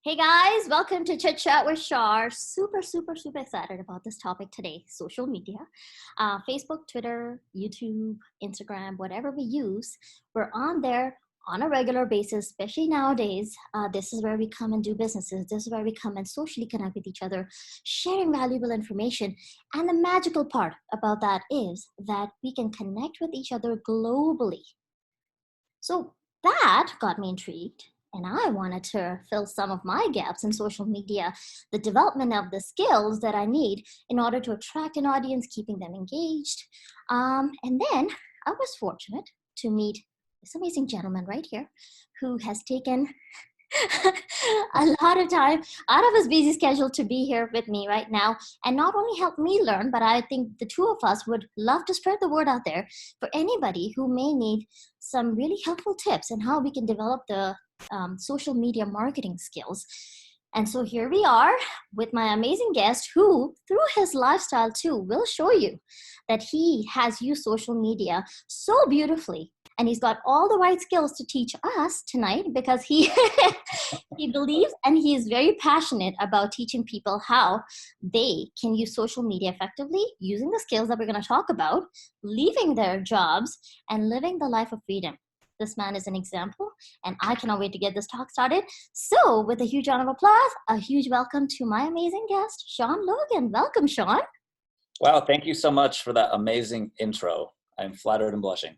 Hey guys, welcome to Chit Chat with Shar. Super excited about this topic today. Social media, Facebook, Twitter, YouTube, Instagram, whatever we use, we're on there on a regular basis, especially nowadays. This is where we come and do businesses. This is where we come and socially connect with each other, sharing valuable information. And the magical part about that is that we can connect with each other globally. So that got me intrigued. And I wanted to fill some of my gaps in social media, the development of the skills that I need in order to attract an audience, keeping them engaged. And then I was fortunate to meet this amazing gentleman right here who has taken a lot of time out of his busy schedule to be here with me right now and not only help me learn, but I think the two of us would love to spread the word out there for anybody who may need some really helpful tips on how we can develop the social media marketing skills. And so here we are with my amazing guest who, through his lifestyle too, will show you that he has used social media so beautifully. And he's got all the right skills to teach us tonight because he he believes and he is very passionate about teaching people how they can use social media effectively, using the skills that we're going to talk about, leaving their jobs, and living the life of freedom. This man is an example, and I cannot wait to get this talk started. So with a huge round of applause, a huge welcome to my amazing guest, Sean Logan. Welcome, Sean. Wow, thank you so much for that amazing intro. I'm flattered and blushing.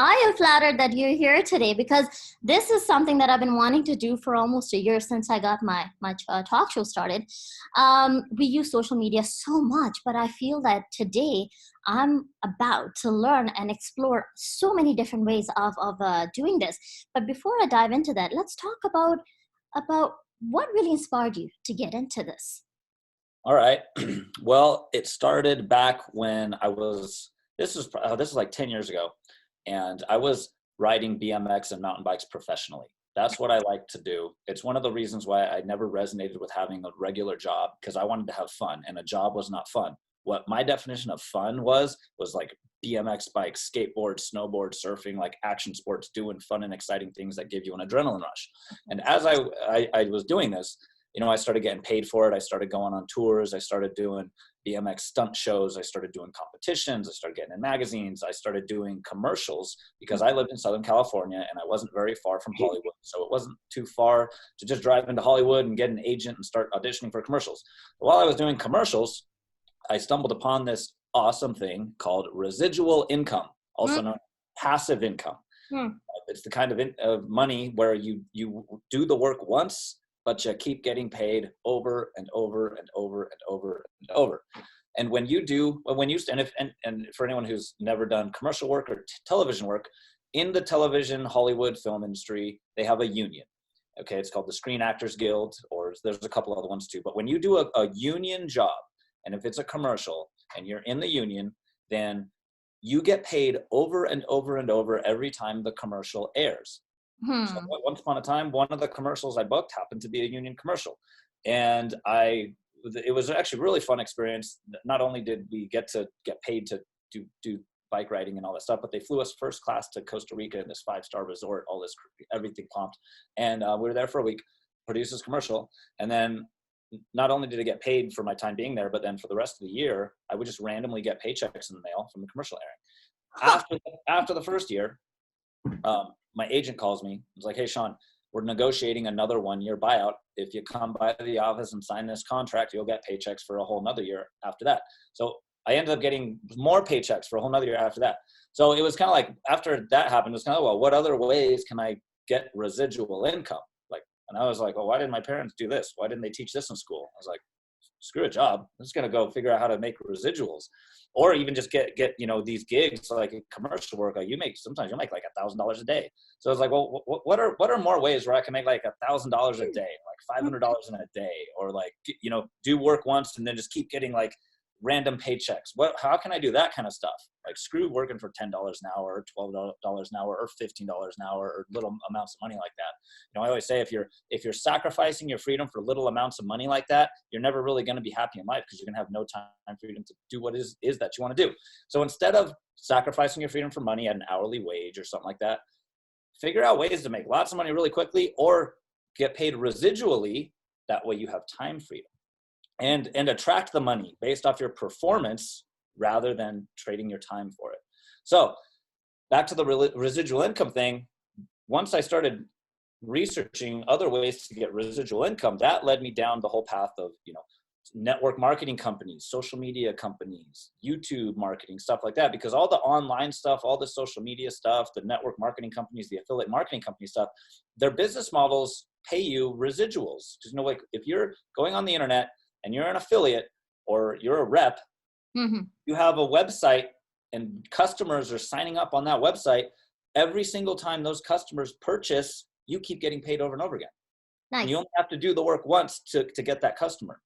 I am flattered that you're here today because this is something that I've been wanting to do for almost a year since I got my talk show started. We use social media so much, but I feel that today I'm about to learn and explore so many different ways of doing this. But before I dive into that, let's talk about what really inspired you to get into this. All right. Well, it started back when this was like 10 years ago, and I was riding BMX and mountain bikes professionally. That's what I like to do. It's one of the reasons why I never resonated with having a regular job, because I wanted to have fun, and a job was not fun. What my definition of fun was like BMX bikes, skateboard, snowboard, surfing, like action sports, doing fun and exciting things that give you an adrenaline rush. And as I was doing this, I started getting paid for it. I started going on tours. I started doing BMX stunt shows. I started doing competitions. I started getting in magazines. I started doing commercials because I lived in Southern California and I wasn't very far from Hollywood. So it wasn't too far to just drive into Hollywood and get an agent and start auditioning for commercials. But while I was doing commercials, I stumbled upon this awesome thing called residual income, also known as passive income. It's the kind of money where you do the work once, but you keep getting paid over and over and over and over and over. And and for anyone who's never done commercial work or television work, in the television, Hollywood film industry, they have a union. Okay, it's called the Screen Actors Guild, or there's a couple other ones too. But when you do a union job, and if it's a commercial and you're in the union, then you get paid over and over and over every time the commercial airs. So once upon a time, one of the commercials I booked happened to be a union commercial. And it was actually a really fun experience. Not only did we get paid to do bike riding and all that stuff, but they flew us first class to Costa Rica in this 5-star resort, everything pumped. And we were there for a week, produced this commercial. And then not only did I get paid for my time being there, but then for the rest of the year, I would just randomly get paychecks in the mail from the commercial airing. After the first year, my agent calls me. He's like, "Hey, Sean, we're negotiating another 1-year buyout. If you come by the office and sign this contract, you'll get paychecks for a whole nother year after that." So I ended up getting more paychecks for a whole nother year after that. So it was kind of like, after that happened, it was kind of, well, what other ways can I get residual income? And I was like, well, why didn't my parents do this? Why didn't they teach this in school? I was like, screw a job. I'm just going to go figure out how to make residuals, or even just get these gigs, like commercial work. Sometimes you'll make like $1,000 a day. So I was like, well, what are more ways where I can make like $1,000 a day, like $500 in a day, or like, do work once and then just keep getting like random paychecks. How can I do that kind of stuff? Like, screw working for $10 an hour, or $12 an hour, or $15 an hour, or little amounts of money like that. I always say, if you're sacrificing your freedom for little amounts of money like that, you're never really going to be happy in life, because you're going to have no time freedom to do what is that you want to do. So instead of sacrificing your freedom for money at an hourly wage or something like that, figure out ways to make lots of money really quickly, or get paid residually. That way you have time freedom and attract the money based off your performance rather than trading your time for it. So back to the residual income thing. Once I started researching other ways to get residual income, that led me down the whole path of, network marketing companies, social media companies, YouTube marketing, stuff like that. Because all the online stuff, all the social media stuff, the network marketing companies, the affiliate marketing company stuff, their business models pay you residuals. Because, like if you're going on the internet and you're an affiliate or you're a rep, you have a website and customers are signing up on that website. Every single time those customers purchase, you keep getting paid over and over again. Nice. And you only have to do the work once to get that customer.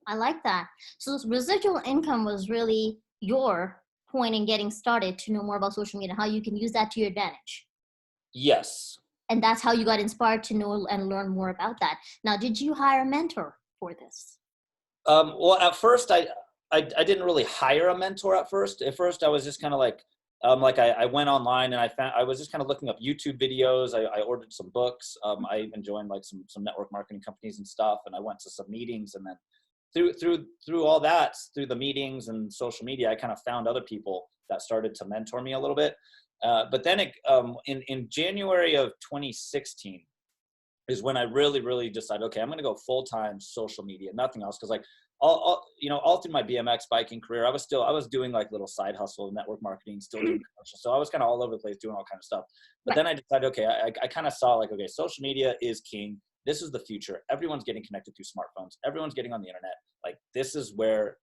I like that. So this residual income was really your point in getting started to know more about social media, how you can use that to your advantage. Yes. And that's how you got inspired to know and learn more about that. Now, did you hire a mentor for this? Well, at first, I didn't really hire a mentor at first. At first, I was just kind of like I went online and I was just kind of looking up YouTube videos. I ordered some books. I even joined like some network marketing companies and stuff. And I went to some meetings, and then through all that, through the meetings and social media, I kind of found other people that started to mentor me a little bit. But then in January of 2016 is when I really decided, okay, I'm going to go full-time social media, nothing else. Cause like all through my BMX biking career, I was doing like little side hustle, network marketing, still doing commercials. So I was kind of all over the place doing all kind of stuff. But then I decided, okay, I kind of saw like, okay, social media is king. This is the future. Everyone's getting connected through smartphones. Everyone's getting on the internet. Like this is where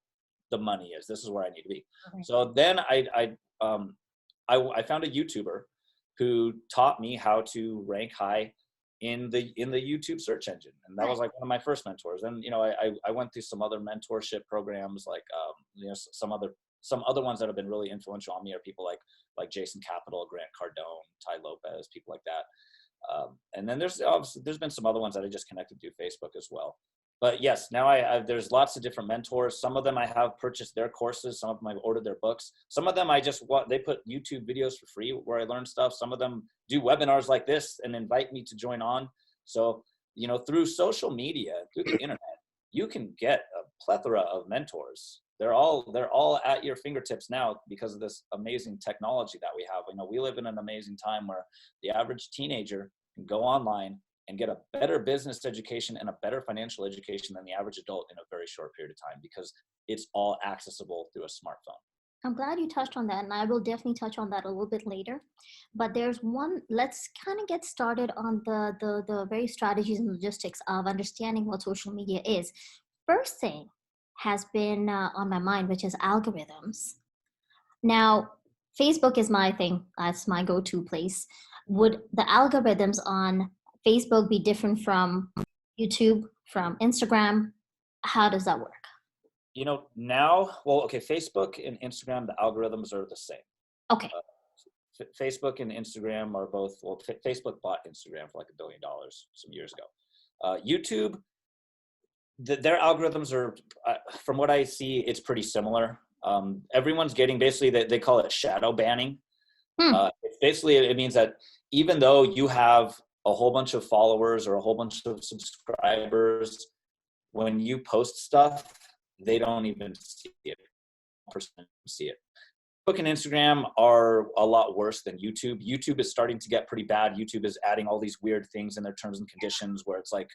the money is. This is where I need to be. Okay. So then I found a YouTuber who taught me how to rank high in the YouTube search engine. And that was like one of my first mentors. And, I went through some other mentorship programs, like, some other ones that have been really influential on me are people like Jason Capital, Grant Cardone, Ty Lopez, people like that. And then there's been some other ones that I just connected through Facebook as well. But yes, now there's lots of different mentors. Some of them I have purchased their courses. Some of them I've ordered their books. Some of them they put YouTube videos for free where I learn stuff. Some of them do webinars like this and invite me to join on. So, through social media, through the internet, you can get a plethora of mentors. They're all at your fingertips now because of this amazing technology that we have. We live in an amazing time where the average teenager can go online and get a better business education and a better financial education than the average adult in a very short period of time, because it's all accessible through a smartphone. I'm glad you touched on that, and I will definitely touch on that a little bit later. But there's one, let's kind of get started on the very strategies and logistics of understanding what social media is. First thing has been on my mind, which is algorithms. Now, Facebook is my thing. That's my go-to place. Would the algorithms on Facebook be different from YouTube, from Instagram? How does that work? Facebook and Instagram, the algorithms are the same. Okay. Facebook and Instagram are both, Facebook bought Instagram for like $1 billion some years ago. YouTube, their algorithms are, from what I see, it's pretty similar. Everyone's getting basically, they call it shadow banning. It means that even though you have a whole bunch of followers or a whole bunch of subscribers, when you post stuff, they don't even see it. Facebook and Instagram are a lot worse than YouTube. YouTube is starting to get pretty bad. YouTube is adding all these weird things in their terms and conditions where it's like,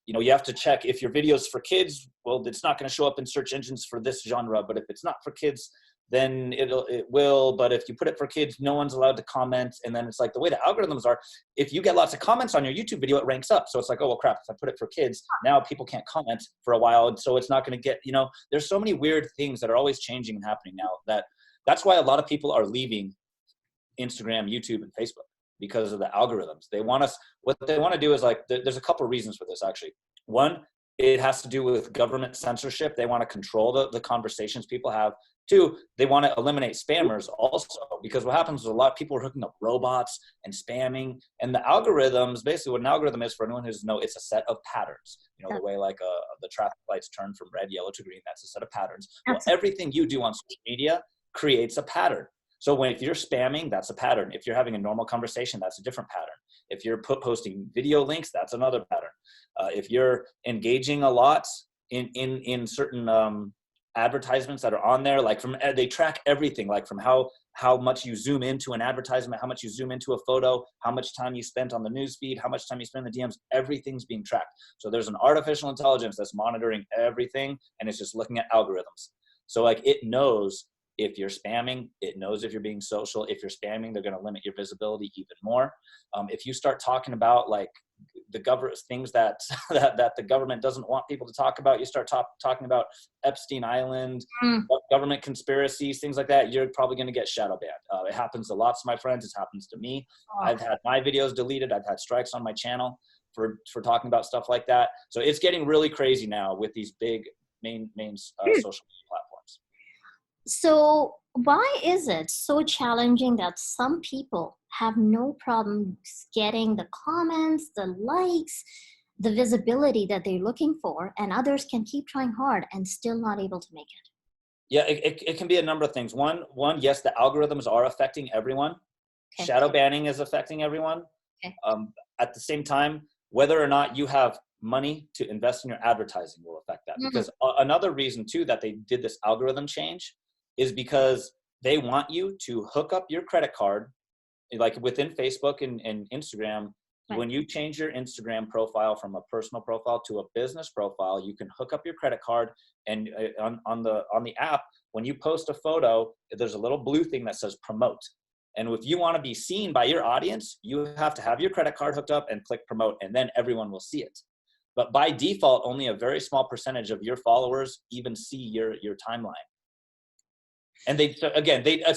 you have to check if your video is for kids. Well, it's not going to show up in search engines for this genre, but if it's not for kids, then it will. But if you put it for kids, no one's allowed to comment. And then it's like the way the algorithms are, if you get lots of comments on your YouTube video, it ranks up. So it's like, oh, well, crap, if I put it for kids, now people can't comment for a while. And so it's not going to get, there's so many weird things that are always changing and happening now that's why a lot of people are leaving Instagram, YouTube, and Facebook because of the algorithms. What they want to do is there's a couple of reasons for this actually. One, it has to do with government censorship. They want to control the conversations people have. Two, they want to eliminate spammers also, because what happens is a lot of people are hooking up robots and spamming, and the algorithms, basically what an algorithm is, for anyone who doesn't know, it's a set of patterns. The way the traffic lights turn from red, yellow to green, that's a set of patterns. Well, everything you do on social media creates a pattern. So if you're spamming, that's a pattern. If you're having a normal conversation, that's a different pattern. If you're posting video links, that's another pattern. If you're engaging a lot in certain advertisements that are on there, like they track everything, like from how much you zoom into an advertisement, how much you zoom into a photo, how much time you spent on the news feed, how much time you spend in the DMs, everything's being tracked. So there's an artificial intelligence that's monitoring everything, and it's just looking at algorithms. So like it knows if you're spamming, it knows if you're being social. If you're spamming, they're going to limit your visibility even more. If you start talking about like the government things that the government doesn't want people to talk about, you start talking about Epstein Island, government conspiracies, things like that, you're probably going to get shadow banned. It happens to lots of my friends. It happens to me. I've had my videos deleted. I've had strikes on my channel for talking about stuff like that. So it's getting really crazy now with these big main social media platforms. So why is it so challenging that some people have no problem getting the comments, the likes, the visibility that they're looking for, and others can keep trying hard and still not able to make it? Yeah, it can be a number of things. One, yes, the algorithms are affecting everyone. Okay. Shadow banning is affecting everyone. Okay. At the same time, whether or not you have money to invest in your advertising will affect that. Because another reason too that they did this algorithm change is because they want you to hook up your credit card, like within Facebook and Instagram. Right. When you change your Instagram profile from a personal profile to a business profile, you can hook up your credit card, and on the app, when you post a photo, there's a little blue thing that says promote. And if you want to be seen by your audience, you have to have your credit card hooked up and click promote, and then everyone will see it. But by default, only a very small percentage of your followers even see your timeline. And it's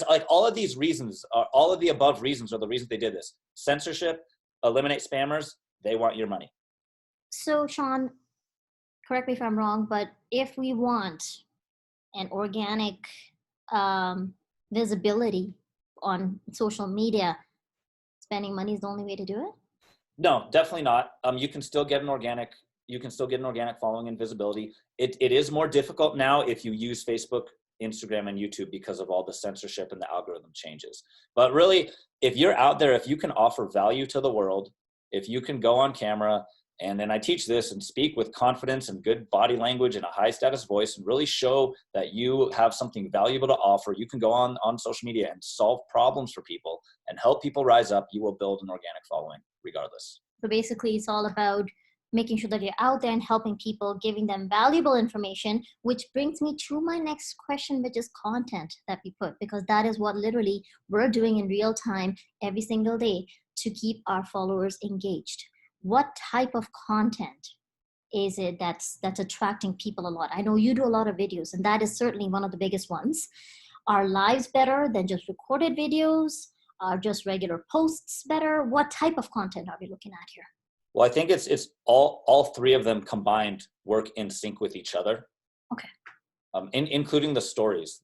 like all of these reasons, all of the above reasons are the reasons they did this. Censorship, eliminate spammers, they want your money. So Sean, correct me if I'm wrong, but if we want an organic visibility on social media, spending money is the only way to do it? No, definitely not. You can still get an organic following and visibility. It is more difficult now if you use Facebook, Instagram, and YouTube because of all the censorship and the algorithm changes. But really, if you're out there, if you can offer value to the world, if you can go on camera, and then I teach this and speak with confidence and good body language and a high status voice and really show that you have something valuable to offer, you can go on social media and solve problems for people and help people rise up. You will build an organic following regardless. So basically it's all about making sure that you're out there and helping people, giving them valuable information, which brings me to my next question, which is content that we put, because that is what literally we're doing in real time every single day to keep our followers engaged. What type of content is it that's attracting people a lot? I know you do a lot of videos, and that is certainly one of the biggest ones. Are lives better than just recorded videos? Are just regular posts better? What type of content are we looking at here? Well, I think it's all three of them combined work in sync with each other. Okay. Including the stories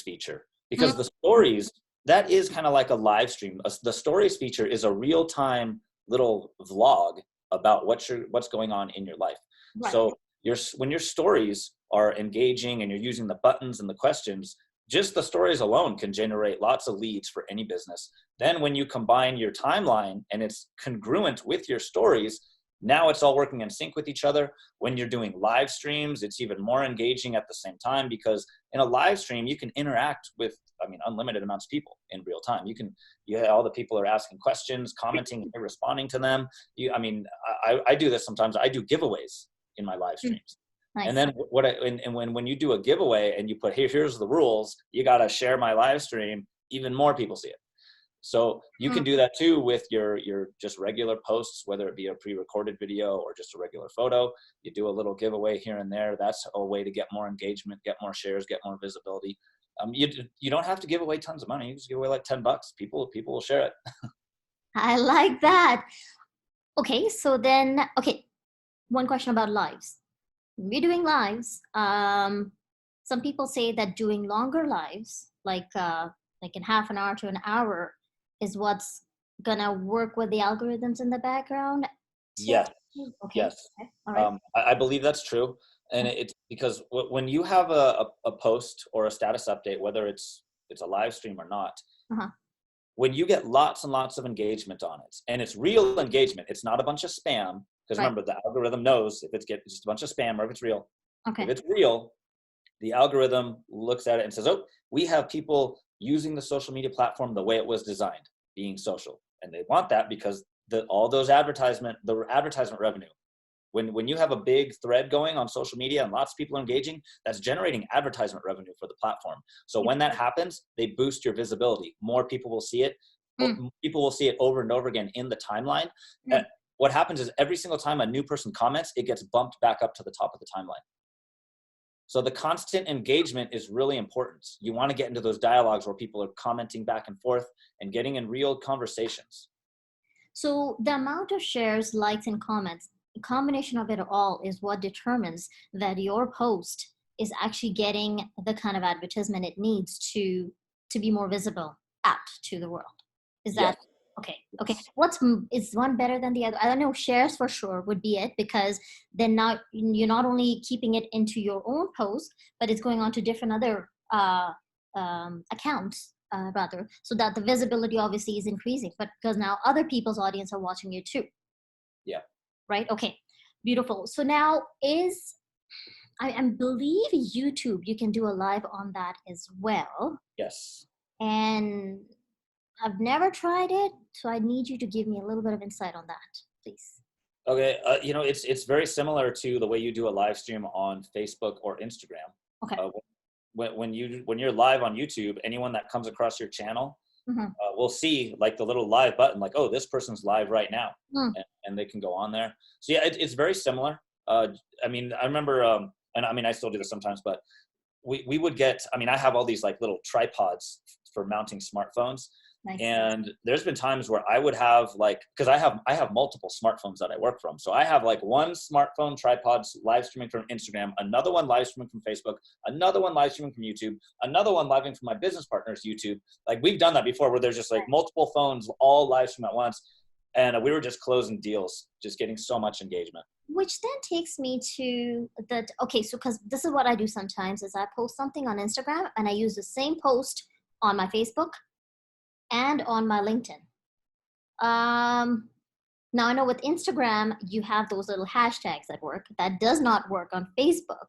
feature, because the stories, that is kind of like a live stream. The stories feature is a real-time little vlog about what's going on in your life. Right. So when your stories are engaging and you're using the buttons and the questions, just the stories alone can generate lots of leads for any business. Then when you combine your timeline and it's congruent with your stories, now it's all working in sync with each other. When you're doing live streams, it's even more engaging at the same time, because in a live stream, you can interact with, unlimited amounts of people in real time. All the people are asking questions, commenting, and responding to them. I do this sometimes. I do giveaways in my live streams. Nice. And then when you do a giveaway and you put, here's the rules, you got to share my live stream, even more people see it. So you can do that too with your just regular posts, whether it be a pre-recorded video or just a regular photo. You do a little giveaway here and there. That's a way to get more engagement, get more shares, get more visibility. You don't have to give away tons of money. You just give away like $10. People will share it. I like that. Okay, so then, one question about lives. We're doing lives. Some people say that doing longer lives, like in half an hour to an hour, is what's gonna work with the algorithms in the background. Yes. Okay. Yes. Okay. All right. I believe that's true, and it's because when you have a post or a status update, whether it's a live stream or not, when you get lots and lots of engagement on it, and it's real engagement, it's not a bunch of spam, because Right. remember, the algorithm knows if it's just a bunch of spam or if it's real. If Okay. it's real, the algorithm looks at it and says, oh, we have people using the social media platform the way it was designed, being social. And they want that because all those the advertisement revenue, when you have a big thread going on social media and lots of people are engaging, that's generating advertisement revenue for the platform. So when that happens, they boost your visibility. More people will see it. Mm. People will see it over and over again in the timeline. Mm. What happens is every single time a new person comments, it gets bumped back up to the top of the timeline. So the constant engagement is really important. You want to get into those dialogues where people are commenting back and forth and getting in real conversations. So the amount of shares, likes, and comments, a combination of it all is what determines that your post is actually getting the kind of advertisement it needs to be more visible out to the world. Is Yes. that okay? Okay. Is one better than the other? I don't know. Shares for sure would be it, because then now you're not only keeping it into your own post, but it's going on to different other accounts, rather, so that the visibility obviously is increasing, but because now other people's audience are watching you too. Yeah. Right. Okay. Beautiful. So now I believe YouTube, you can do a live on that as well. Yes. And I've never tried it, so I need you to give me a little bit of insight on that, please. Okay. It's very similar to the way you do a live stream on Facebook or Instagram. Okay. When you're live on YouTube, anyone that comes across your channel will see like the little live button, like, oh, this person's live right now, and they can go on there. So yeah, it's very similar. I remember, and I mean, I still do this sometimes, but we would get, I have all these like little tripods for mounting smartphones. Nice. And there's been times where I would have because I have multiple smartphones that I work from. So I have like one smartphone tripod live streaming from Instagram, another one live streaming from Facebook, another one live streaming from YouTube, another one live streaming from my business partner's YouTube. Like we've done that before where there's just like multiple phones all live stream at once. And we were just closing deals, just getting so much engagement. Which then takes me to okay, so because this is what I do sometimes is I post something on Instagram and I use the same post on my Facebook and on my LinkedIn. Now I know with Instagram, you have those little hashtags that work. That does not work on Facebook.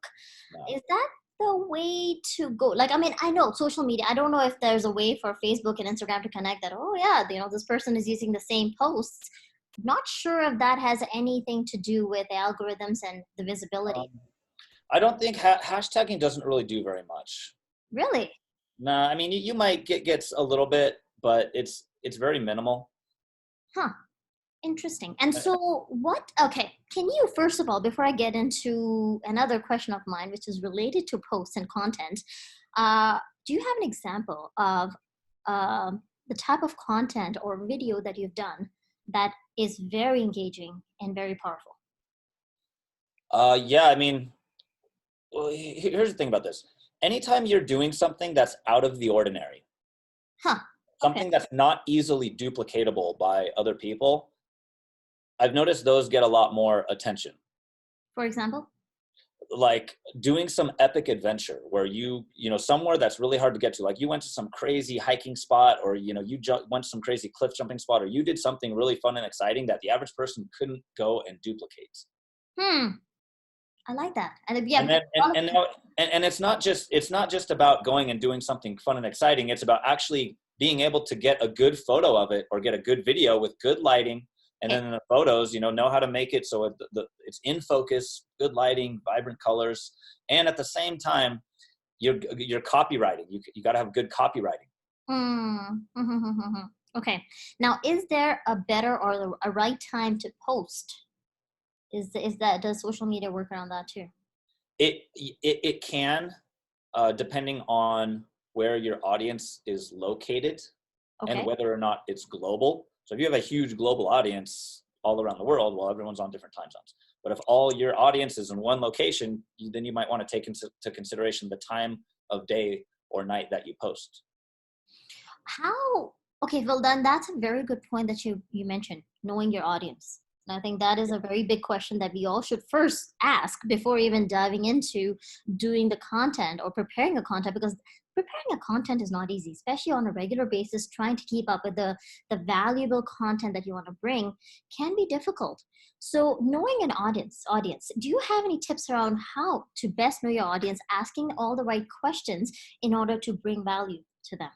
No. Is that the way to go? Like, I know social media, I don't know if there's a way for Facebook and Instagram to connect that, oh yeah, this person is using the same posts. Not sure if that has anything to do with the algorithms and the visibility. I don't think hashtagging doesn't really do very much. Really? Nah, you might get a little bit, but it's very minimal. Huh. Interesting. And so okay, can you, first of all, before I get into another question of mine, which is related to posts and content, do you have an example of the type of content or video that you've done that is very engaging and very powerful? Yeah, well, here's the thing about this. Anytime you're doing something that's out of the ordinary, something that's not easily duplicatable by other people, I've noticed those get a lot more attention. For example? Like doing some epic adventure where you somewhere that's really hard to get to, like you went to some crazy hiking spot, or you went to some crazy cliff jumping spot, or you did something really fun and exciting that the average person couldn't go and duplicate. I like that. And it's not just about going and doing something fun and exciting. It's about actually being able to get a good photo of it or get a good video with good lighting. And then in the photos, know how to make it so it's in focus, good lighting, vibrant colors. And at the same time, you're copywriting. You got to have good copywriting. Okay. Now, is there a better or a right time to post? Does social media work around that too? It can, depending on where your audience is located and whether or not it's global. So if you have a huge global audience all around the world, well, everyone's on different time zones. But if all your audience is in one location, then you might want to take into consideration the time of day or night that you post. Okay, well then that's a very good point that you mentioned, knowing your audience. And I think that is a very big question that we all should first ask before even diving into doing the content or preparing a content, because preparing a content is not easy, especially on a regular basis. Trying to keep up with the valuable content that you want to bring can be difficult. So knowing an audience, do you have any tips around how to best know your audience, asking all the right questions in order to bring value to them?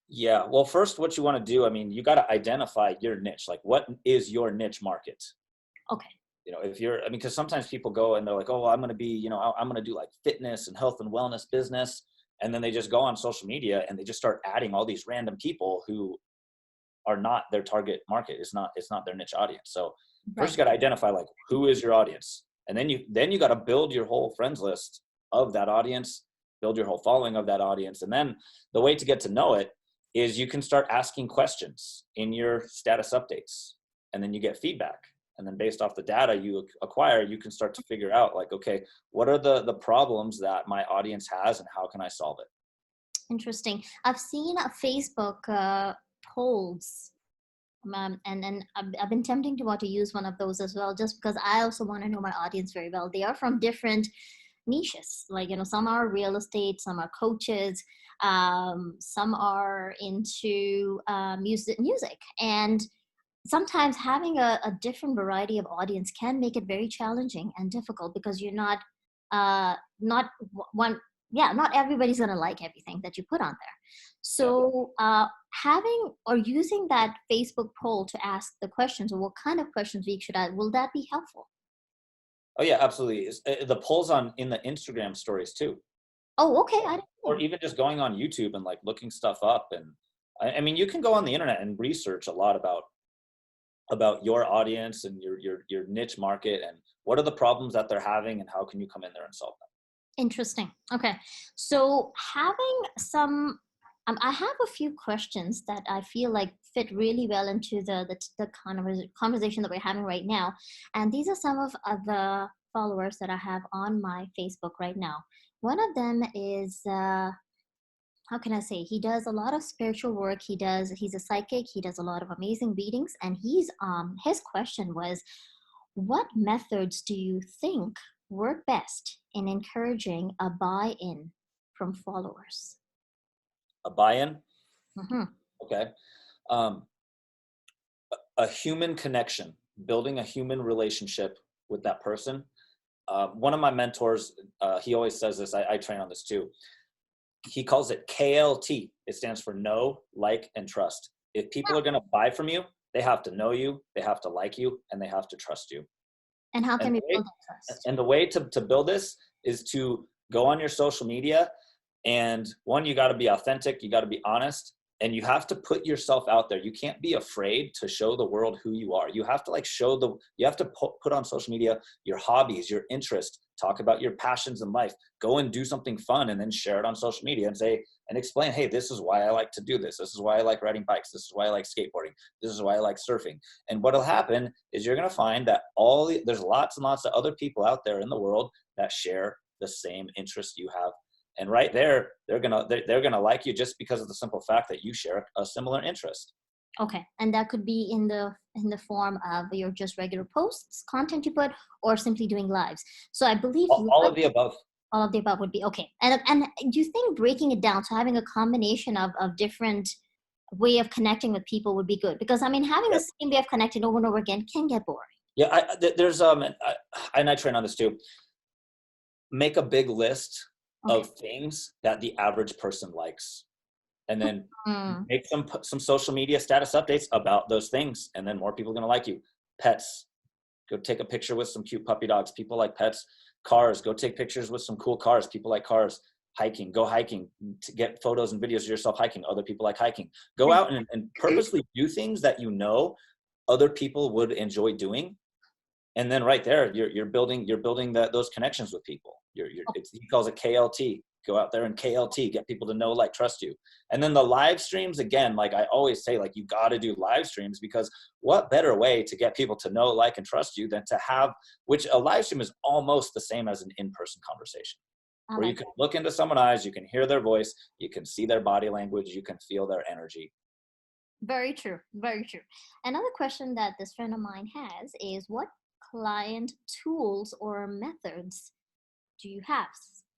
Yeah. Well, first, what you want to do, I mean, you got to identify your niche. Like, what is your niche market? Okay. You know, if you're, I mean, because sometimes people go and they're like, oh, well, I'm going to be, you know, I'm going to do like fitness and health and wellness business. And then they just go on social media and they just start adding all these random people who are not their target market. It's not their niche audience. So first Right. you got to identify like, who is your audience? And then you got to build your whole friends list of that audience, build your whole following of that audience. And then the way to get to know it is you can start asking questions in your status updates, and then you get feedback. And then based off the data you acquire, you can start to figure out like, okay, what are the problems that my audience has and how can I solve it? Interesting. I've seen a Facebook polls, and I've been tempting to want to use one of those as well, just because I also want to know my audience very well. They are from different niches, like, some are real estate, some are coaches, some are into music, and sometimes having a different variety of audience can make it very challenging and difficult, because you're not one, yeah, not everybody's going to like everything that you put on there. Yeah. So having or using that Facebook poll to ask the questions, or what kind of questions we should ask, will that be helpful? Oh yeah, absolutely. The polls on in the Instagram stories too, Oh, okay. I didn't or know. even just going on YouTube and like looking stuff up. And I mean, you can go on the internet and research a lot about your audience and your niche market and what are the problems that they're having and how can you come in there and solve them. Interesting. Okay. So having some, I have a few questions that I feel like fit really well into the conversation that we're having right now. And these are some of the followers that I have on my Facebook right now. One of them is, how can I say, he does a lot of spiritual work. He's a psychic. He does a lot of amazing readings. And his question was, what methods do you think work best in encouraging a buy-in from followers? A buy-in. Hmm. Okay. um, a human connection, building a human relationship with that person. One of my mentors, he always says this, I train on this too. He calls it KLT. It stands for know, like, and trust. If people are going to buy from you, they have to know you, they have to like you, and they have to trust you. And how And can we the way, build that trust? and the way to build this is to go on your social media. And one, you got to be authentic, you got to be honest, and you have to put yourself out there. You can't be afraid to show the world who you are. You have to like you have to put on social media your hobbies, your interests, talk about your passions in life, go and do something fun and then share it on social media and say, and explain, hey, this is why I like to do this. This is why I like riding bikes. This is why I like skateboarding. This is why I like surfing. And what'll happen is you're going to find that there's lots and lots of other people out there in the world that share the same interests you have. And right there, they're gonna like you just because of the simple fact that you share a similar interest. Okay, and that could be in the form of your just regular posts, content you put, or simply doing lives. So I believe All of the above. all of the above would be okay. And do you think breaking it down, so having a combination of different way of connecting with people would be good? Because I mean, having the Yep. same way of connecting over and over again can get boring. Yeah, there's and I train on this too. Make a big list Okay. of things that the average person likes, and then Mm. make some social media status updates about those things, and then more people are gonna like you. Pets, go take a picture with some cute puppy dogs. People like pets. Cars, go take pictures with some cool cars. People like cars. Hiking, go hiking to get photos and videos of yourself hiking. Other people like hiking. Go out and purposely do things that you know other people would enjoy doing. And then right there, you're building those connections with people. He calls it KLT. Go out there and KLT, get people to know, like, trust you. And then the live streams, again, like I always say, like, you got to do live streams, because what better way to get people to know, like, and trust you than to have, which a live stream is almost the same as an in-person conversation, I where you like can look into someone's eyes, you can hear their voice, you can see their body language, you can feel their energy. Very true. Very true. Another question that this friend of mine has is what client tools or methods do you have,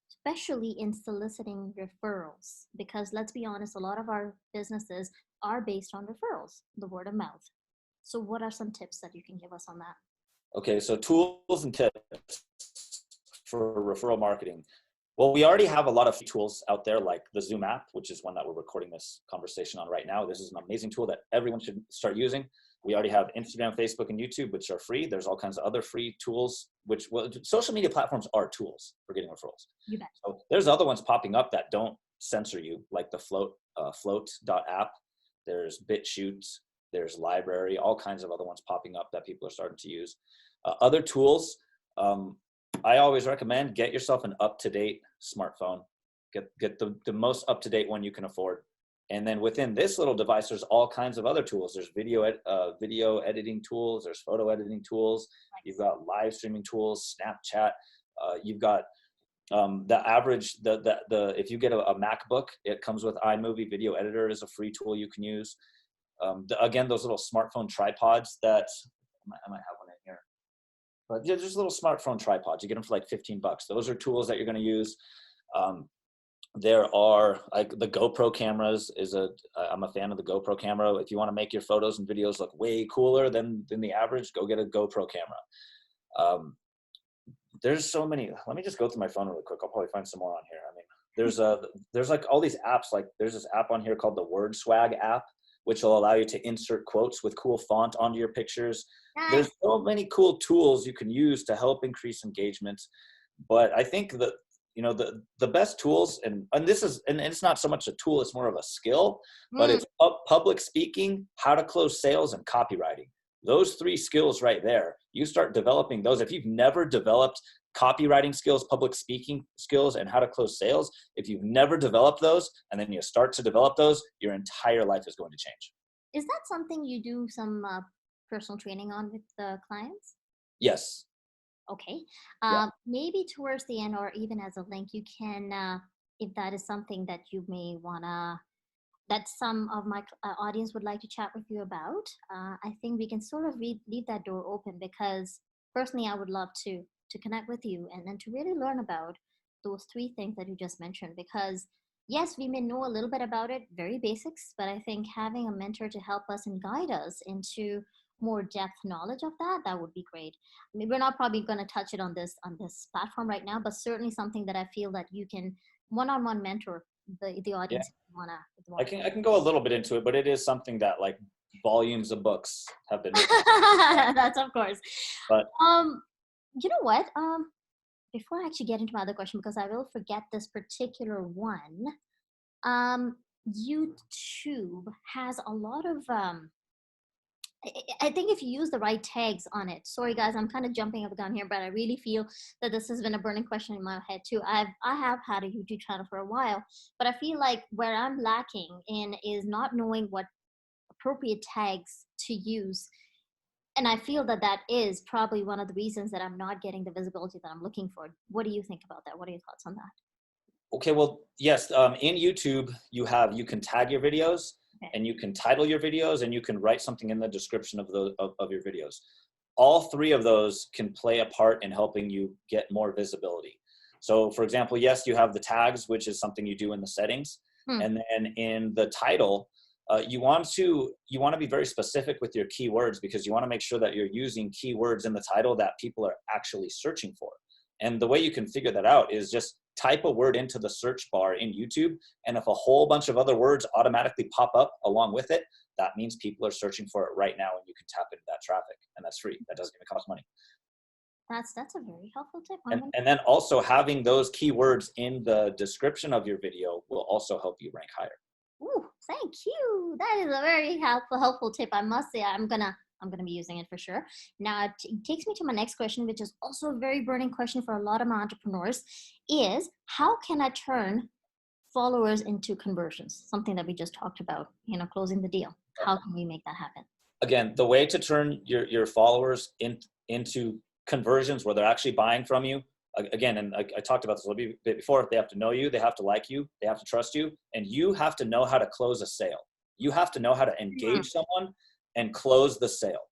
especially in soliciting referrals? Because let's be honest, a lot of our businesses are based on referrals, the word of mouth. So, what are some tips that you can give us on that? Okay, so tools and tips for referral marketing. Well, we already have a lot of tools out there like the Zoom app, which is one that we're recording this conversation on right now. This is an amazing tool that everyone should start using. We already have Instagram, Facebook, and YouTube, which are free. There's all kinds of other free tools, which social media platforms are tools for getting referrals. You bet. So there's other ones popping up that don't censor you, like the float.app. There's BitChute, there's Library, all kinds of other ones popping up that people are starting to use. Other tools, I always recommend get yourself an up-to-date smartphone. Get the most up-to-date one you can afford. And then within this little device, there's all kinds of other tools. There's video editing tools. There's photo editing tools. You've got live streaming tools, Snapchat. You've got if you get a MacBook, it comes with iMovie Video Editor is a free tool you can use. Again, those little smartphone tripods that I might have one in here. But yeah, just little smartphone tripods. You get them for like $15. Those are tools that you're going to use. There are like the GoPro cameras I'm a fan of the GoPro camera. If you want to make your photos and videos look way cooler than the average, go get a GoPro camera. There's so many. Let me just go through my phone really quick. I'll probably find some more on here. I mean, there's like all these apps. Like there's this app on here called the Word Swag app, which will allow you to insert quotes with cool font onto your pictures. Nice. There's so many cool tools you can use to help increase engagement. But I think that, the best tools, and it's not so much a tool, it's more of a skill, but it's public speaking, how to close sales, and copywriting. Those three skills right there, you start developing those. If you've never developed copywriting skills, public speaking skills, and how to close sales, if you've never developed those and then you start to develop those, your entire life is going to change. Is that something you do some personal training on with the clients? Yes. Okay. Yeah. Maybe towards the end or even as a link, you can, if that is something that you may want to, that some of my audience would like to chat with you about, I think we can sort of leave that door open, because personally, I would love to connect with you and then to really learn about those three things that you just mentioned. Because yes, we may know a little bit about it, very basics, but I think having a mentor to help us and guide us into more depth knowledge of that would be great. I mean, we're not probably going to touch it on this platform right now, but certainly something that I feel that you can one-on-one mentor the audience. Yeah. I can go a little bit into it, but it is something that like volumes of books have been written. That's of course. But you know what? Before I actually get into my other question, because I will forget this particular one, YouTube has a lot of I think if you use the right tags on it. Sorry guys, I'm kind of jumping up and down here, but I really feel that this has been a burning question in my head too. I have had a YouTube channel for a while, but I feel like where I'm lacking in is not knowing what appropriate tags to use. And I feel that is probably one of the reasons that I'm not getting the visibility that I'm looking for. What do you think about that? What are your thoughts on that? Okay, well, yes, in YouTube, you can tag your videos. Okay. And you can title your videos, and you can write something in the description of your videos. All three of those can play a part in helping you get more visibility. So for example, yes, you have the tags, which is something you do in the settings. And then in the title, you want to be very specific with your keywords, because you want to make sure that you're using keywords in the title that people are actually searching for. And the way you can figure that out is just type a word into the search bar in YouTube, and if a whole bunch of other words automatically pop up along with it, that means people are searching for it right now, and you can tap into that traffic, and that's free. That doesn't even cost money. That's a very helpful tip. And then also having those keywords in the description of your video will also help you rank higher. Ooh, thank you. That is a very helpful tip. I must say, I'm gonna be using it for sure. Now, it takes me to my next question, which is also a very burning question for a lot of my entrepreneurs, is how can I turn followers into conversions? Something that we just talked about, closing the deal. How can we make that happen? Again, the way to turn your followers into conversions where they're actually buying from you, again, and I talked about this a little bit before, they have to know you, they have to like you, they have to trust you, and you have to know how to close a sale. You have to know how to engage someone and close the sale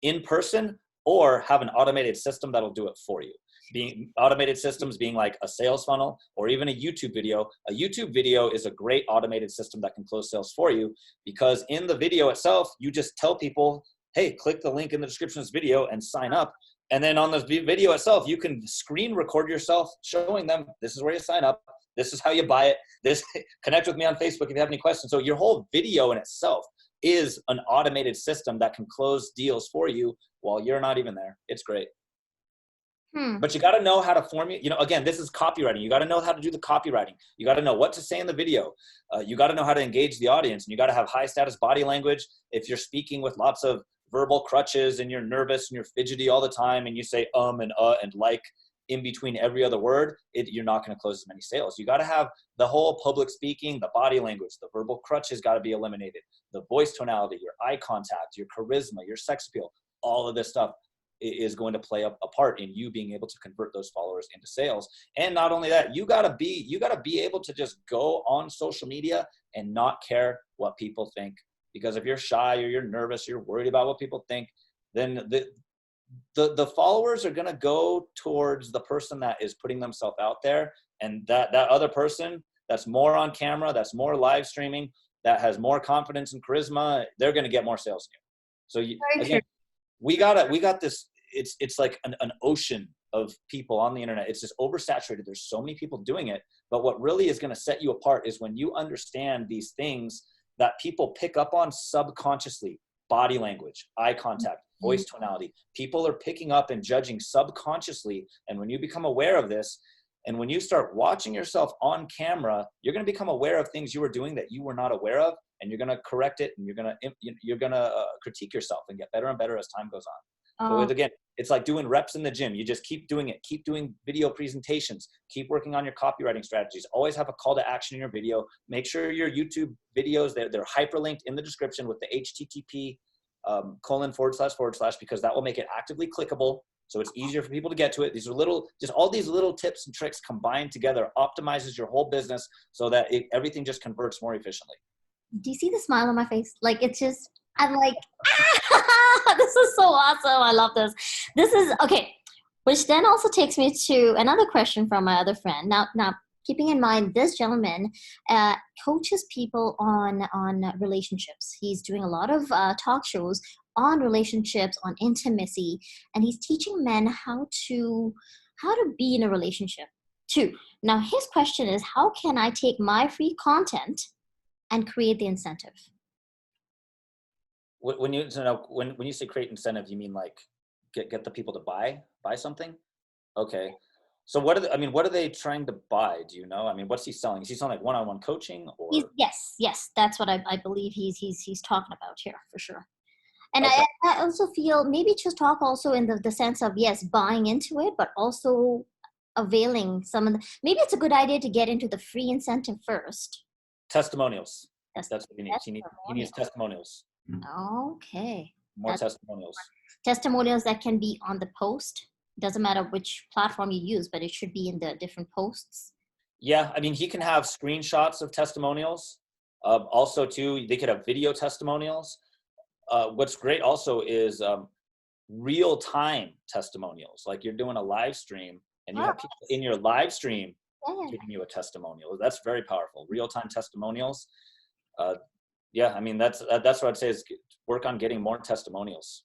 in person, or have an automated system that'll do it for you. Being automated systems being like a sales funnel or even a YouTube video. A YouTube video is a great automated system that can close sales for you, because in the video itself, you just tell people, hey, click the link in the description of this video and sign up. And then on the video itself, you can screen record yourself showing them, this is where you sign up. This is how you buy it. This, connect with me on Facebook if you have any questions. So your whole video in itself is an automated system that can close deals for you while you're not even there. It's great. But you got to know how to formulate, again, this is copywriting. You got to know how to do the copywriting. You got to know what to say in the video. You got to know how to engage the audience, and you got to have high status body language. If you're speaking with lots of verbal crutches and you're nervous and you're fidgety all the time and you say and like in between every other word, you're not going to close as many sales. You got to have the whole public speaking, the body language, the verbal crutches got to be eliminated. The voice tonality, your eye contact, your charisma, your sex appeal, all of this stuff is going to play a part in you being able to convert those followers into sales. And not only that, you gotta be able to just go on social media and not care what people think. Because if you're shy or you're nervous, you're worried about what people think, then the followers are gonna go towards the person that is putting themselves out there. And that other person that's more on camera, that's more live streaming, that has more confidence and charisma, they're gonna get more sales than you. So again, we got this, it's like an ocean of people on the internet. It's just oversaturated. There's so many people doing it. But what really is going to set you apart is when you understand these things that people pick up on subconsciously: body language, eye contact, voice tonality. People are picking up and judging subconsciously. And when you become aware of this, and when you start watching yourself on camera, you're going to become aware of things you were doing that you were not aware of, and you're going to correct it, and you're going to critique yourself and get better and better as time goes on. So again, it's like doing reps in the gym. You just keep doing it. Keep doing video presentations. Keep working on your copywriting strategies. Always have a call to action in your video. Make sure your YouTube videos, they're hyperlinked in the description with the HTTP :// because that will make it actively clickable. So it's easier for people to get to it. These are just all these little tips and tricks combined together optimizes your whole business so that everything just converts more efficiently. Do you see the smile on my face? Like, it's just, I'm like, this is so awesome. I love this. This is, okay. Which then also takes me to another question from my other friend. Now, keeping in mind, this gentleman coaches people on relationships. He's doing a lot of talk shows on relationships, on intimacy, and he's teaching men how to be in a relationship too. Now, his question is, how can I take my free content and create the incentive? When you say create incentive, you mean like get the people to buy something? Okay. So what are they trying to buy? Do you know? I mean, what's he selling? Is he selling like one-on-one coaching or? Yes. That's what I believe he's talking about here for sure. And okay. I also feel maybe just talk also in the sense of, yes, buying into it, but also availing some of maybe it's a good idea to get into the free incentive first. Testimonials. That's what he needs. He needs testimonials. Okay. More testimonials. Testimonials that can be on the post. Doesn't matter which platform you use, but it should be in the different posts. Yeah, I mean, he can have screenshots of testimonials. Also, too, they could have video testimonials. What's great also is real-time testimonials. Like you're doing a live stream and you have people in your live stream giving you a testimonial. That's very powerful. Real-time testimonials. Yeah, I mean, that's what I'd say is work on getting more testimonials.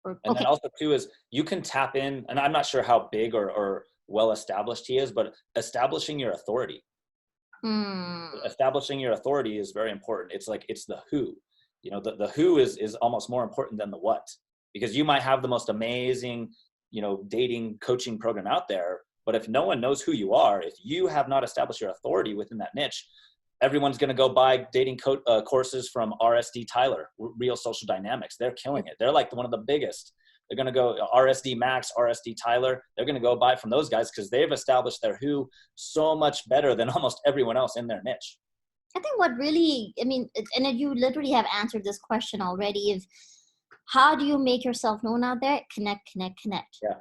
And then also too is you can tap in, and I'm not sure how big or well established he is, but establishing your authority. Establishing your authority is very important. It's the who. The who is almost more important than the what, because you might have the most amazing, dating coaching program out there, but if no one knows who you are, if you have not established your authority within that niche, everyone's going to go buy dating courses from RSD Tyler, Real Social Dynamics. They're killing it. They're like one of the biggest. They're going to go RSD Max, RSD Tyler. They're going to go buy from those guys because they've established their who so much better than almost everyone else in their niche. I think what really, and you literally have answered this question already, is how do you make yourself known out there? Connect. Yeah.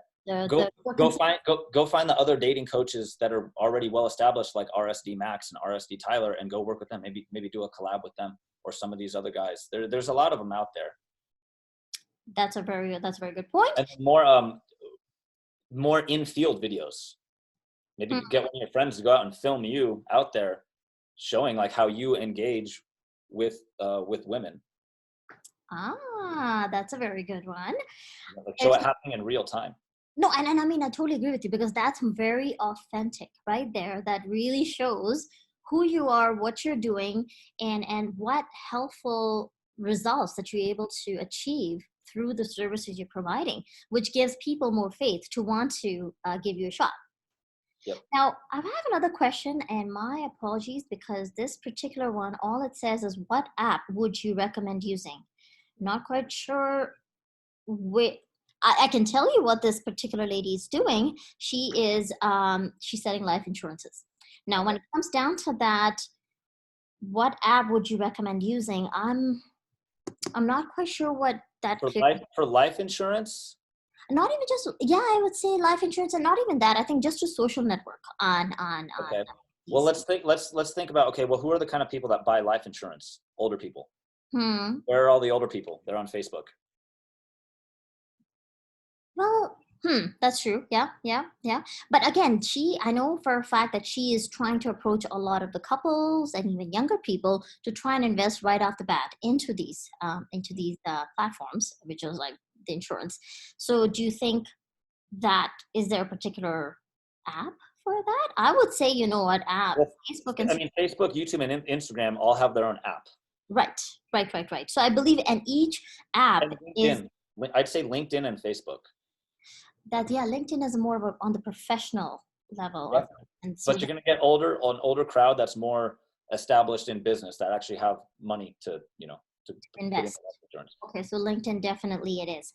Go find the other dating coaches that are already well established, like RSD Max and RSD Tyler, and go work with them. Maybe do a collab with them, or some of these other guys. There's a lot of them out there. That's a very good point. And more in-field videos. Maybe get one of your friends to go out and film you out there showing like how you engage with women. That's a very good one. Like show it happening in real time. No, and I mean, I totally agree with you, because that's very authentic right there. That really shows who you are, what you're doing, and what helpful results that you're able to achieve through the services you're providing, which gives people more faith to want to give you a shot. Yep. Now, I have another question, and my apologies, because this particular one, all it says is, what app would you recommend using? Not quite sure. I can tell you what this particular lady is doing. She is she's selling life insurances. Now, when it comes down to that, what app would you recommend using? I'm not quite sure what that for life insurance. Not even just, yeah, I would say life insurance, and not even that. I think just a social network on. Okay. Well, let's think about, okay, well, who are the kind of people that buy life insurance? Older people. Where are all the older people? They're on Facebook. Well, that's true. Yeah. But again, I know for a fact that she is trying to approach a lot of the couples and even younger people to try and invest right off the bat into these platforms, which is like the insurance. So do you think that, is there a particular app for that? I would say, you know what app? Well, Facebook, Facebook, YouTube, and Instagram all have their own app. Right. So I believe, and each app is, I'd say LinkedIn and Facebook. LinkedIn is more of on the professional level. Yeah. But you're going to get an older crowd that's more established in business, that actually have money to invest. Okay, so LinkedIn, definitely it is.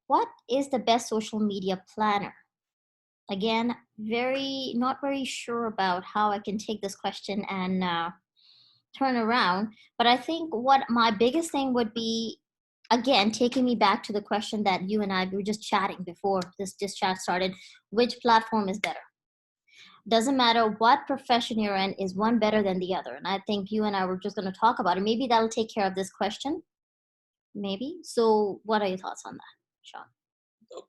What is the best social media planner? Again, not very sure about how I can take this question and turn around, but I think what my biggest thing would be, again, taking me back to the question that you and I were just chatting before this chat started, which platform is better? Doesn't matter what profession you're in, is one better than the other? And I think you and I were just going to talk about it. Maybe that'll take care of this question. Maybe. So what are your thoughts on that, Sean?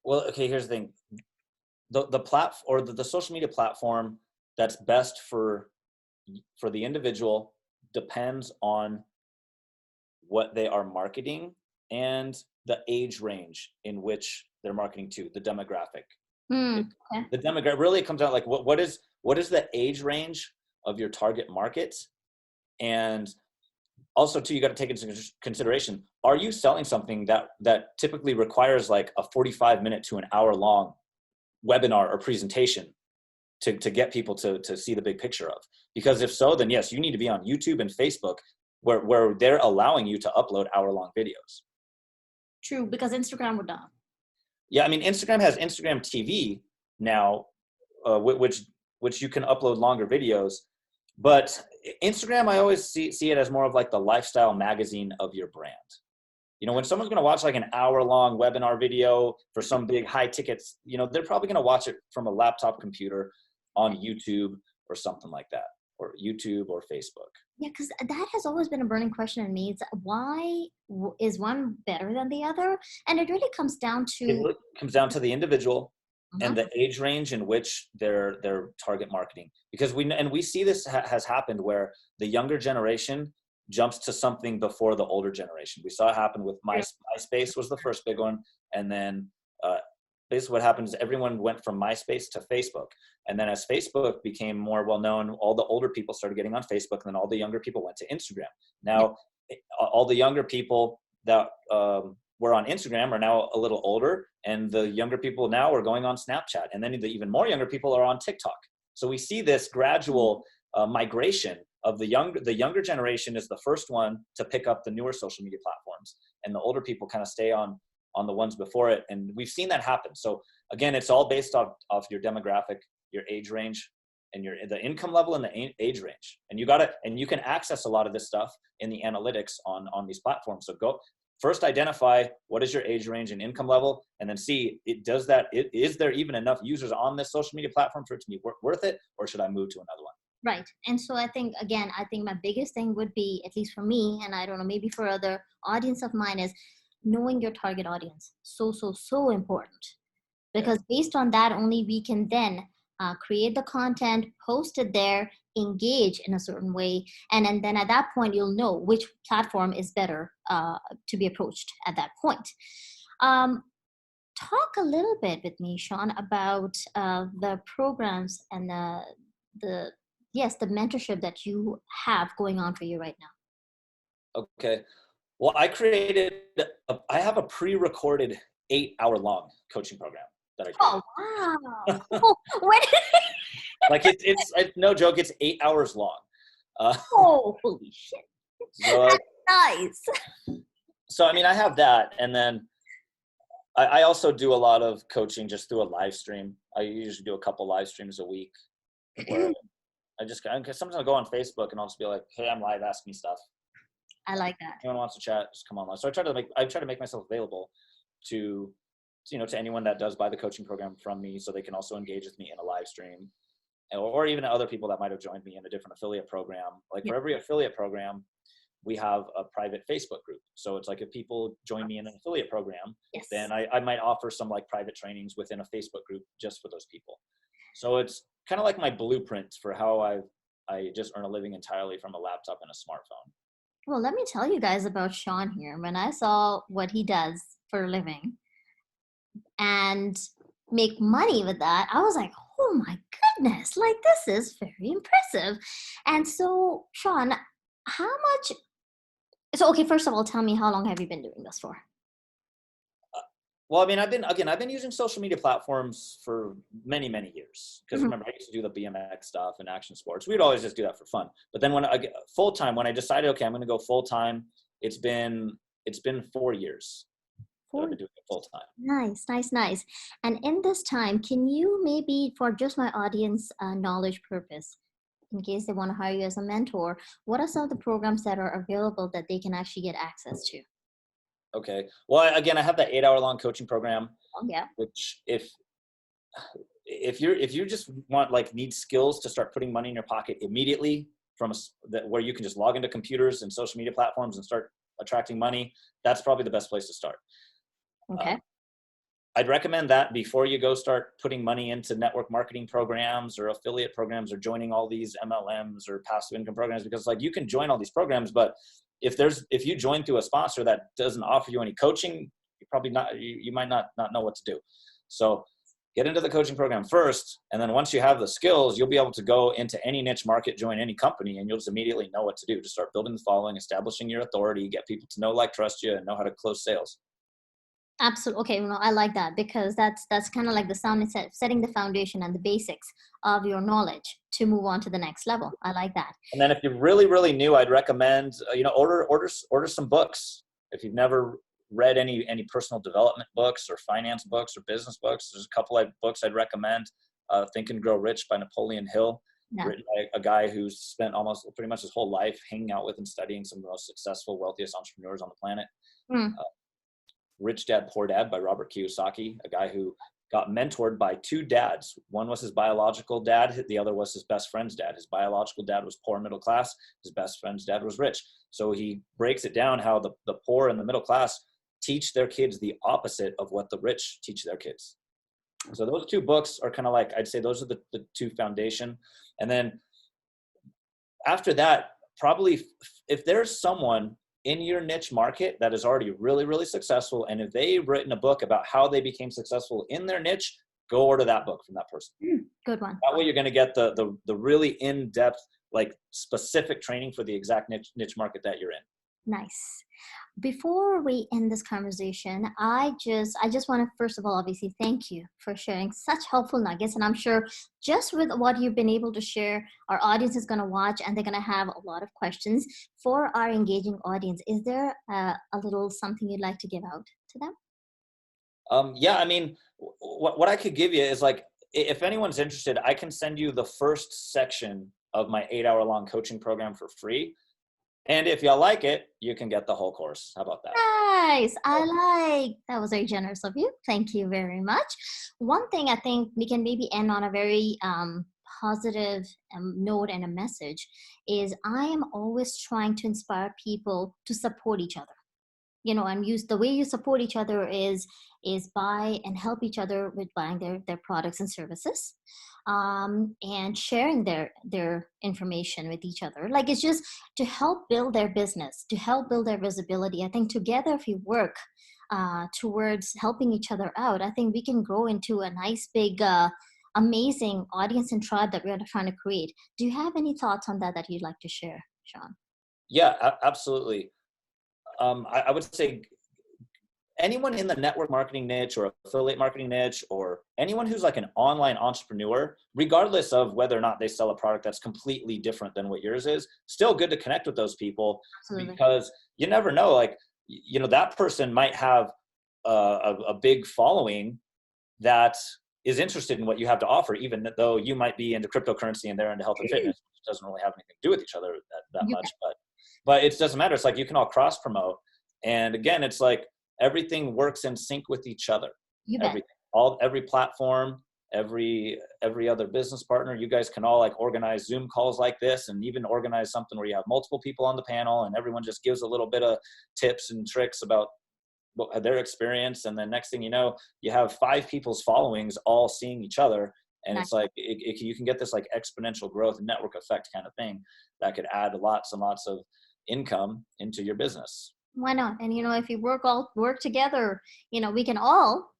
Well, okay, here's the thing. The social media platform that's best for the individual depends on what they are marketing and the age range in which they're marketing to, the demographic. Okay. The demographic really comes out like what is the age range of your target market, and also too, you got to take into consideration, are you selling something that typically requires like a 45-minute to an hour long webinar or presentation to get people to see the big picture of? Because if so, then yes, you need to be on YouTube and Facebook where they're allowing you to upload hour-long videos. True, because Instagram would not. Yeah, I mean, Instagram has Instagram TV now, which you can upload longer videos. But Instagram, I always see it as more of like the lifestyle magazine of your brand. You know, when someone's going to watch like an hour-long webinar video for some big high tickets, they're probably going to watch it from a laptop computer on YouTube or something like that, or YouTube or Facebook. Yeah, because that has always been a burning question in me. It's why is one better than the other? And it really comes down to... It really comes down to the individual and the age range in which they're target marketing. Because we see this has happened where the younger generation jumps to something before the older generation. We saw it happen with MySpace was the first big one. And then basically what happens is everyone went from MySpace to Facebook. And then as Facebook became more well-known, all the older people started getting on Facebook, and then all the younger people went to Instagram. Now, all the younger people that were on Instagram are now a little older, and the younger people now are going on Snapchat. And then the even more younger people are on TikTok. So we see this gradual migration of the younger generation is the first one to pick up the newer social media platforms, and the older people kind of stay on the ones before it. And we've seen that happen. So again, it's all based off your demographic, your age range, and the income level and the age range. And you can access a lot of this stuff in the analytics on these platforms. So go first, identify what is your age range and income level, and then see is there even enough users on this social media platform for it to be worth it, or should I move to another one? Right. And so I think, again, I think my biggest thing would be, at least for me, and I don't know, maybe for other audience of mine, is knowing your target audience. So, so, so important. Yeah. Because based on that, only we can then create the content, post it there, engage in a certain way. And then at that point, you'll know which platform is better to be approached at that point. Um, Talk a little bit with me, Sean, about the programs and the yes, the mentorship that you have going on for you right now. Okay. Well, I have a pre-recorded 8-hour long coaching program that I Oh, created. wow. Oh, when, Like it's no joke. It's 8 hours long. Uh, oh, holy shit. so, Nice. so I mean, I have that, and then I also do a lot of coaching just through a live stream. I usually do a couple live streams a week where sometimes I'll go on Facebook and I'll just be like, "Hey, I'm live. Ask me stuff. I like that. Anyone wants to chat, just come online." So I try to make myself available to to anyone that does buy the coaching program from me, so they can also engage with me in a live stream, or even other people that might have joined me in a different affiliate program. Like Yeah. for every affiliate program, we have a private Facebook group. So it's like if people join me in an affiliate program, Yes. then I might offer some like private trainings within a Facebook group just for those people. So it's kind of like my blueprint for how I just earn a living entirely from a laptop and a smartphone. Well, let me tell you guys about Sean here. When I saw what he does for a living and make money with that, I was like, oh my goodness, like this is very impressive. And so, Sean, how much? So, okay, first of all, tell me, how long have you been doing this for? Well, I mean, I've been using social media platforms for many, many years. Because remember, I used to do the BMX stuff and action sports. We'd always just do that for fun. But then when I get full time, when I decided, okay, I'm going to go full time, it's been 4 years that I've been doing it full time. Nice, nice, nice. And in this time, can you maybe, for just my audience knowledge purpose, in case they want to hire you as a mentor, what are some of the programs that are available that they can actually get access to? Okay. Well, again, I have that 8-hour long coaching program, Oh, yeah. which if you just need skills to start putting money in your pocket immediately where you can just log into computers and social media platforms and start attracting money, that's probably the best place to start. Okay. I'd recommend that before you go start putting money into network marketing programs or affiliate programs or joining all these MLMs or passive income programs, because like you can join all these programs, but if you join through a sponsor that doesn't offer you any coaching, you might not know what to do. So get into the coaching program first. And then once you have the skills, you'll be able to go into any niche market, join any company, and you'll just immediately know what to do to start building the following, establishing your authority, get people to know, like, trust you, and know how to close sales. Absolutely. Okay, well, I like that, because that's kind of like the sound is setting the foundation and the basics of your knowledge to move on to the next level. I like that. And then if you're really, really new, I'd recommend, order some books. If you've never read any personal development books or finance books or business books, there's a couple of books I'd recommend. Think and Grow Rich by Napoleon Hill, Yeah. written by a guy who's spent almost pretty much his whole life hanging out with and studying some of the most successful, wealthiest entrepreneurs on the planet. Mm. Rich Dad, Poor Dad by Robert Kiyosaki, a guy who got mentored by two dads. One was his biological dad. The other was his best friend's dad. His biological dad was poor, middle class. His best friend's dad was rich. So he breaks it down how the poor and the middle class teach their kids the opposite of what the rich teach their kids. So those two books are kind of like, I'd say those are the two foundation. And then after that, probably if there's someone in your niche market that is already really, really successful, and if they've written a book about how they became successful in their niche, go order that book from that person. Good one. That way you're going to get the really in-depth, like specific training for the exact niche market that you're in. Nice. Before we end this conversation, I just want to, first of all, obviously thank you for sharing such helpful nuggets. And I'm sure just with what you've been able to share, our audience is going to watch and they're going to have a lot of questions. For our engaging audience, is there a little something you'd like to give out to them? Yeah, I mean, what I could give you is, like, if anyone's interested, I can send you the first section of my 8-hour long coaching program for free. And if y'all like it, you can get the whole course. How about that? Nice. That was very generous of you. Thank you very much. One thing I think we can maybe end on a very positive note and a message is I am always trying to inspire people to support each other, and use the way you support each other is buy and help each other with buying their products and services, and sharing their information with each other. Like, it's just to help build their business, to help build their visibility. I think together, if we work towards helping each other out, I think we can grow into a nice big amazing audience and tribe that we're trying to create. Do you have any thoughts on that you'd like to share, Sean? Yeah, absolutely. I would say anyone in the network marketing niche or affiliate marketing niche, or anyone who's like an online entrepreneur, regardless of whether or not they sell a product that's completely different than what yours is, still good to connect with those people. Absolutely. Because you never know, like, that person might have a big following that is interested in what you have to offer, even though you might be into cryptocurrency and they're into health and fitness, which doesn't really have anything to do with each other that You much. bet. But it doesn't matter. It's like you can all cross promote. And again, it's like everything works in sync with each other. You bet. Every platform, every other business partner, you guys can all like organize Zoom calls like this, and even organize something where you have multiple people on the panel and everyone just gives a little bit of tips and tricks about their experience. And then next thing you know, you have 5 people's followings all seeing each other. And Nice. it's like, you can get this like exponential growth and network effect kind of thing that could add lots and lots of income into your business. Why not? And if we work together, we can all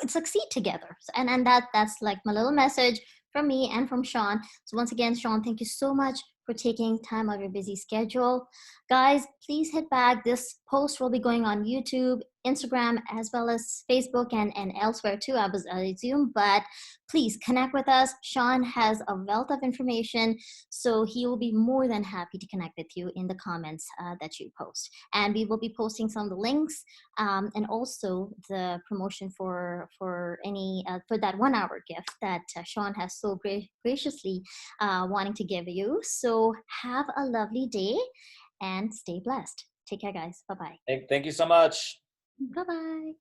succeed together. And that's like my little message from me and from Sean. So once again, Sean, thank you so much for taking time out of your busy schedule. Guys, please hit back. This post will be going on YouTube, Instagram, as well as Facebook and elsewhere too, I assume. But please connect with us. Sean has a wealth of information, so he will be more than happy to connect with you in the comments that you post. And we will be posting some of the links, and also the promotion for any for that 1-hour gift that Sean has so graciously wanting to give you. So have a lovely day and stay blessed. Take care, guys. Bye-bye. Thank you so much. Bye-bye.